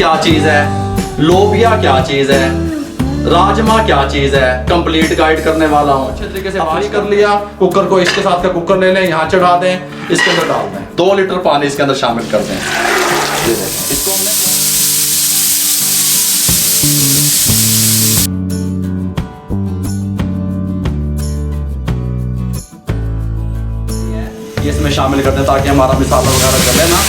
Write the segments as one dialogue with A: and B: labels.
A: क्या चीज़ है, लोबिया क्या चीज़ है, राजमा क्या चीज़ है, कंप्लीट गाइड करने वाला हूँ। अच्छे तरीके से वॉश कर लिया। कुकर को इसके साथ का कुकर ले लें, यहाँ चढ़ा दें, इसके अंदर डाल दें, 2 लीटर पानी इसके अंदर शामिल कर दें। ये देखें, इसको हमने ये इसमें शामिल कर दें ताकि हमारा मसाला वगैरह गले ना।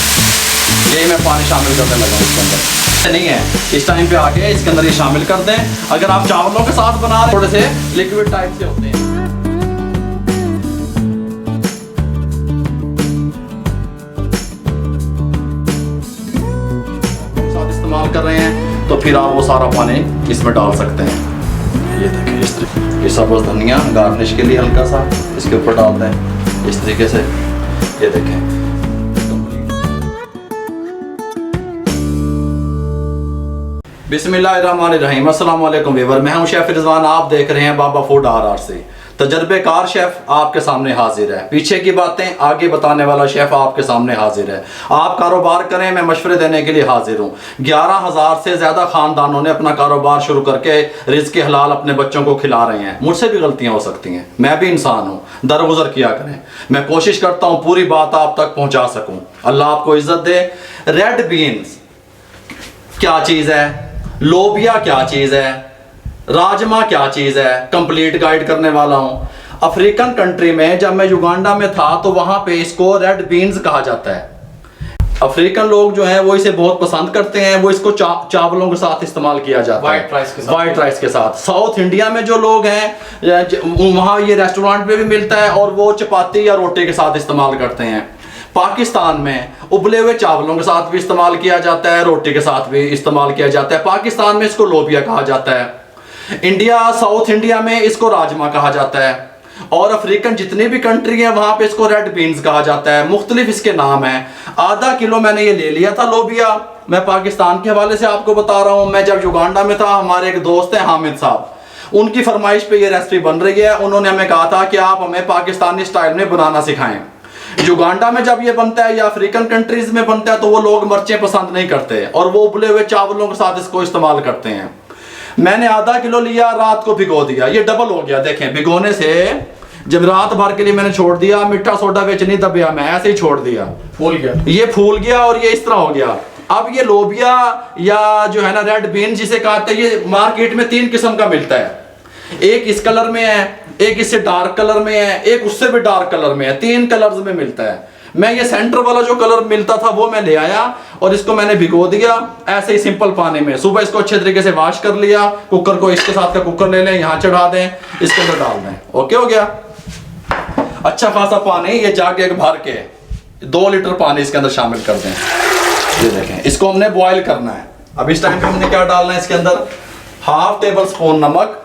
A: यही मैं पानी शामिल करने लगा हूँ इसके अंदर। नहीं है, इस टाइम पे आके इसके अंदर ये शामिल कर दें। अगर आप चावलों के साथ बना रहे थोड़े से लिक्विड टाइप से होते हैं, साथ इस्तेमाल कर रहे हैं तो फिर आप वो सारा पानी इसमें डाल सकते हैं। ये देखिए इस तरीके, ये सब्ज़ धनिया गार्निश के लिए हल्का सा इसके ऊपर डाल दें इस तरीके से। ये देखें, बिस्मिल्लाहिर्रहमानिर्रहीम। अस्सलाम वालेकुम व्यूअर, मैं हूं शेफ रिजवान, आप देख रहे हैं बाबा फूड RR से। तजर्बेकार शेफ आपके सामने हाजिर है, पीछे की बातें आगे बताने वाला शेफ आपके सामने हाजिर है। आप कारोबार करें, मैं मशवरे देने के लिए हाजिर हूँ। 11,000 से ज़्यादा ख़ानदानों ने अपना कारोबार शुरू करके रिज़्क़ हलाल अपने बच्चों को खिला रहे हैं। मुझसे भी गलतियाँ हो सकती हैं, मैं भी इंसान हूँ, दरगुजर किया करें। मैं कोशिश करता हूँ पूरी बात आप तक पहुँचा सकूँ। अल्लाह आपको इज़्ज़त दे। रेड बीन्स क्या चीज़ है, लोबिया क्या चीज़ है, राजमा क्या चीज़ है, कंप्लीट गाइड करने वाला हूँ। अफ्रीकन कंट्री में जब मैं युगांडा में था तो वहाँ पे इसको रेड बीन्स कहा जाता है। अफ्रीकन लोग जो हैं वो इसे बहुत पसंद करते हैं, वो इसको चावलों के साथ इस्तेमाल किया जाता है, वाइट राइस के साथ। साउथ इंडिया में जो लोग हैं वहाँ ये रेस्टोरेंट पे भी मिलता है और वो चपाती या रोटी के साथ इस्तेमाल करते हैं। पाकिस्तान में उबले हुए चावलों के साथ भी इस्तेमाल किया जाता है, रोटी के साथ भी इस्तेमाल किया जाता है। पाकिस्तान में इसको लोबिया कहा जाता है। इंडिया, साउथ इंडिया में इसको राजमा कहा जाता है। और अफ्रीकन जितनी भी कंट्री है वहाँ पे इसको रेड बीन्स कहा जाता है। मुख्तलिफ इसके नाम हैं। आधा किलो मैंने ये ले लिया था लोबिया, मैं पाकिस्तान के हवाले से आपको बता रहा हूँ। मैं जब युगांडा में था, हमारे एक दोस्त हैं हामिद साहब, उनकी फरमाइश पे ये रेसिपी बन रही है। उन्होंने हमें कहा था कि आप हमें पाकिस्तानी स्टाइल में बनाना सिखाएं। युगांडा में जब ये बनता है या अफ्रीकन कंट्रीज में बनता है तो वो लोग मिर्चें पसंद नहीं करते और वो उबले हुए चावलों के साथ इसको इस्तेमाल करते हैं। मैंने आधा किलो लिया, रात को भिगो दिया, ये डबल हो गया। देखें, भिगोने से जब रात भर के लिए मैंने छोड़ दिया, मीठा सोडा बेच नहीं दबिया, मैं ऐसे ही छोड़ दिया, फूल गया, ये फूल गया और ये इस तरह हो गया। अब ये लोबिया या जो है ना रेड बीन जिसे कहते हैं, ये मार्केट में 3 किस्म का मिलता है। एक इस कलर में है, एक इससे डार्क कलर में है, एक उससे भी डार्क कलर में है। 3 कलर्स में मिलता है। मैं ये सेंटर वाला जो कलर मिलता था वो मैं ले आया और इसको मैंने भिगो दिया ऐसे ही सिंपल पानी में। सुबह इसको अच्छे तरीके से वॉश कर लिया। कुकर को इसके साथ का कुकर ले लें, यहाँ चढ़ा दें, इसके अंदर डाल दें। ओके हो गया। अच्छा खासा पानी ये जाके भर के 2 लीटर पानी इसके अंदर शामिल कर दें। ये देखें, इसको हमने बॉयल करना है। अब इस टाइम पे हमने क्या डालना है, इसके अंदर 1/2 टेबल स्पून नमक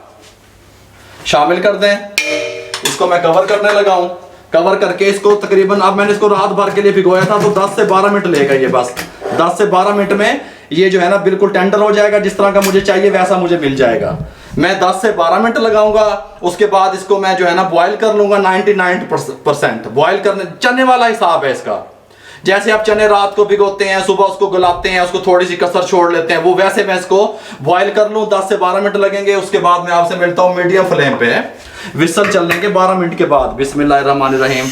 A: शामिल कर दें। इसको मैं कवर करने लगा हूं। कवर करके इसको तकरीबन, अब मैंने इसको रात भर के लिए भिगोया था तो 10 से 12 मिनट लेगा ये। बस 10 से 12 मिनट में ये जो है ना बिल्कुल टेंडर हो जाएगा। जिस तरह का मुझे चाहिए वैसा मुझे मिल जाएगा। मैं 10 से 12 मिनट लगाऊंगा। उसके बाद इसको मैं जो है ना बॉयल कर लूंगा 99% बॉयल करने। चने वाला हिसाब है इसका। जैसे आप चने रात को भिगोते हैं, सुबह उसको गलाते हैं, उसको थोड़ी सी कसर छोड़ लेते हैं, वो वैसे मैं इसको बॉयल कर लूँ। 10 से 12 मिनट लगेंगे। उसके बाद मैं आपसे मिलता हूँ मीडियम फ्लेम पे, विसल चलने के 12 मिनट के बाद। बिस्मिल्लाहिर्रहमानिर्रहीम।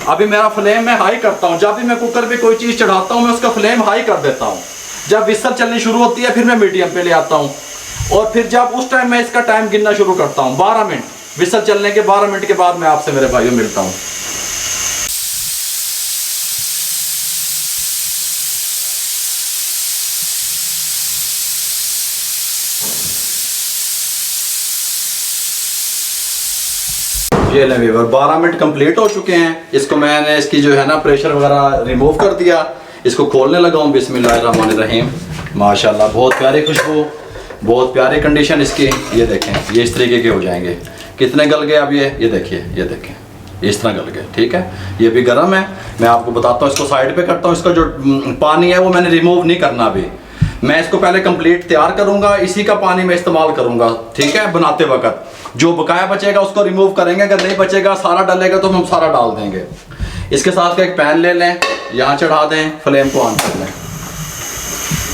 A: अभी मेरा फ्लेम मैं हाई करता हूँ। जब भी मैं कुकर पे कोई चीज़ चढ़ाता हूँ मैं उसका फ्लेम हाई कर देता हूँ। जब विसल चलनी शुरू होती है फिर मैं मीडियम पे ले आता हूँ और फिर जब उस टाइम मैं इसका टाइम गिनना शुरू करता हूँ। 12 मिनट विसल चलने के 12 मिनट के बाद मैं आपसे मेरे भाइयों मिलता हूँ। ये ले व्यूअर, 12 मिनट कंप्लीट हो चुके हैं। इसको मैंने इसकी जो है ना प्रेशर वगैरह रिमूव कर दिया। इसको खोलने लगा हूँ। बिस्मिल्लाहिर्रहमानिर्रहीम। माशाल्लाह बहुत प्यारी खुशबू, बहुत प्यारी कंडीशन इसकी। ये देखें, ये इस तरीके के हो जाएंगे। कितने गल गए अब ये देखिए, ये देखें इस तरह गल गए। ठीक है, ये भी गर्म है। मैं आपको बताता हूँ, इसको साइड पे करता हूँ। इसका जो पानी है वो मैंने रिमूव नहीं करना अभी। मैं इसको पहले कंप्लीट तैयार करूंगा, इसी का पानी मैं इस्तेमाल करूंगा। ठीक है, बनाते वक्त जो बकाया बचेगा उसको रिमूव करेंगे। अगर नहीं बचेगा, सारा डलेगा तो हम सारा डाल देंगे। इसके साथ का एक पैन ले लें, यहाँ चढ़ा दें, फ्लेम को ऑन कर लें।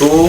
A: 2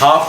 A: ½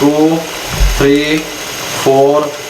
A: 2 3 4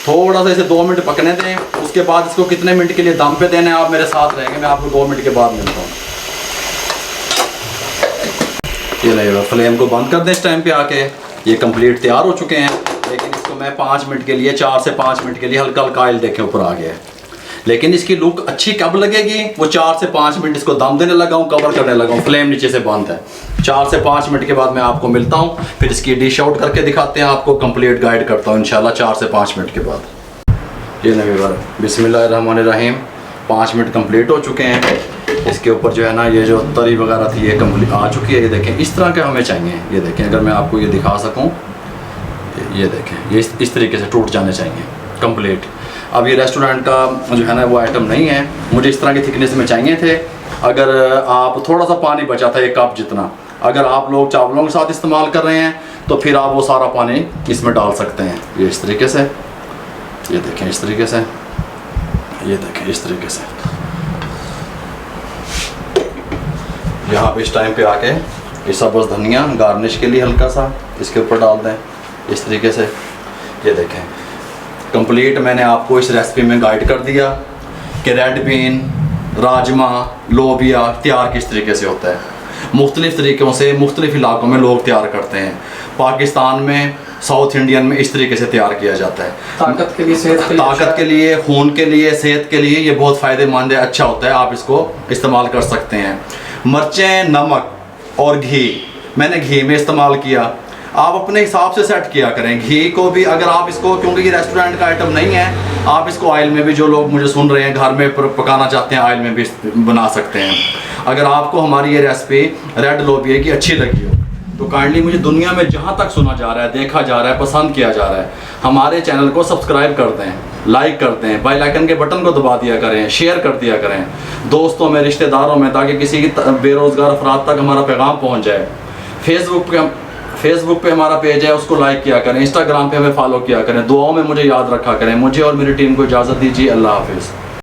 A: थोड़ा सा इसे 2 मिनट पकने दें, उसके बाद इसको कितने मिनट के लिए दम पे देना है आप मेरे साथ रहेंगे, मैं आपको 2 मिनट के बाद मिलता हूँ। ये नहीं, फ्लेम को बंद कर दें इस टाइम पे आके। ये कंप्लीट तैयार हो चुके हैं, लेकिन इसको मैं 5 मिनट के लिए, 4 से 5 मिनट के लिए हल्का हल्का ऑयल देखें ऊपर आ गया है। लेकिन इसकी लुक अच्छी कब लगेगी, वो 4 से 5 मिनट इसको दम देने लगा हूँ, कवर करने लगा हूँ, फ्लेम नीचे से बंद है। 4 से 5 मिनट के बाद मैं आपको मिलता हूँ, फिर इसकी डिश आउट करके दिखाते हैं आपको, कंप्लीट गाइड करता हूँ इंशाल्लाह 4 से 5 मिनट के बाद। ये नबी बार बिस्मिल्लाहिर्रहमानिर्रहीम, 5 मिनट कंप्लीट हो चुके हैं। इसके ऊपर जो है ना ये जो तरी वगैरह थी ये कंप्लीट आ चुकी है। ये देखें इस तरह के हमें चाहिए, ये देखें अगर मैं आपको ये दिखा सकूं, ये देखें ये इस तरीके से टूट जाने चाहिए कंप्लीट। अब ये रेस्टोरेंट का जो है ना वो आइटम नहीं है, मुझे इस तरह की थिकनेस में चाहिए थे। अगर आप थोड़ा सा पानी बचा था 1 कप जितना, अगर आप लोग चावलों के साथ इस्तेमाल कर रहे हैं तो फिर आप वो सारा पानी इसमें डाल सकते हैं। ये इस तरीके से, ये देखें इस तरीके से, ये देखें इस तरीके से। यहाँ पे इस टाइम पे आके ये सब्ज़ धनिया गार्निश के लिए हल्का सा इसके ऊपर डाल दें इस तरीके से। ये देखें कंप्लीट मैंने आपको इस रेसिपी में गाइड कर दिया कि रेड बीन, राजमा, लोबिया तैयार किस तरीके से होता है। मुख्तलिफ़ तरीक़ों से मुख्तलिफ़ इलाकों में लोग तैयार करते हैं। पाकिस्तान में, साउथ इंडियन में इस तरीके से तैयार किया जाता है।
B: ताकत के लिए, सेहत के लिए,
A: ताकत के लिए, खून के लिए, सेहत के लिए ये बहुत फ़ायदेमंद है, अच्छा होता है, आप इसको इस्तेमाल कर सकते हैं। मिर्चें, नमक और घी मैंने घी में इस्तेमाल किया, आप अपने हिसाब से सेट किया करें। घी को भी अगर आप इसको, क्योंकि ये रेस्टोरेंट का आइटम नहीं है, आप इसको ऑयल में भी, जो लोग मुझे सुन रहे हैं घर में पकाना चाहते हैं, ऑयल में भी बना सकते हैं। अगर आपको हमारी ये रेसिपी रेड लोबिया की अच्छी लगी हो तो काइंडली मुझे दुनिया में जहाँ तक सुना जा रहा है, देखा जा रहा है, पसंद किया जा रहा है, हमारे चैनल को सब्सक्राइब कर दें, लाइक कर दें, बेल आइकन के बटन को दबा दिया करें, शेयर कर दिया करें दोस्तों में, रिश्तेदारों में, ताकि किसी की बेरोज़गार अफराद तक हमारा पैगाम पहुँच जाए। फेसबुक पे हमारा पेज है, उसको लाइक किया करें, इंस्टाग्राम पे हमें फॉलो किया करें। दुआओं में मुझे याद रखा करें। मुझे और मेरी टीम को इजाज़त दीजिए। अल्लाह हाफिज़।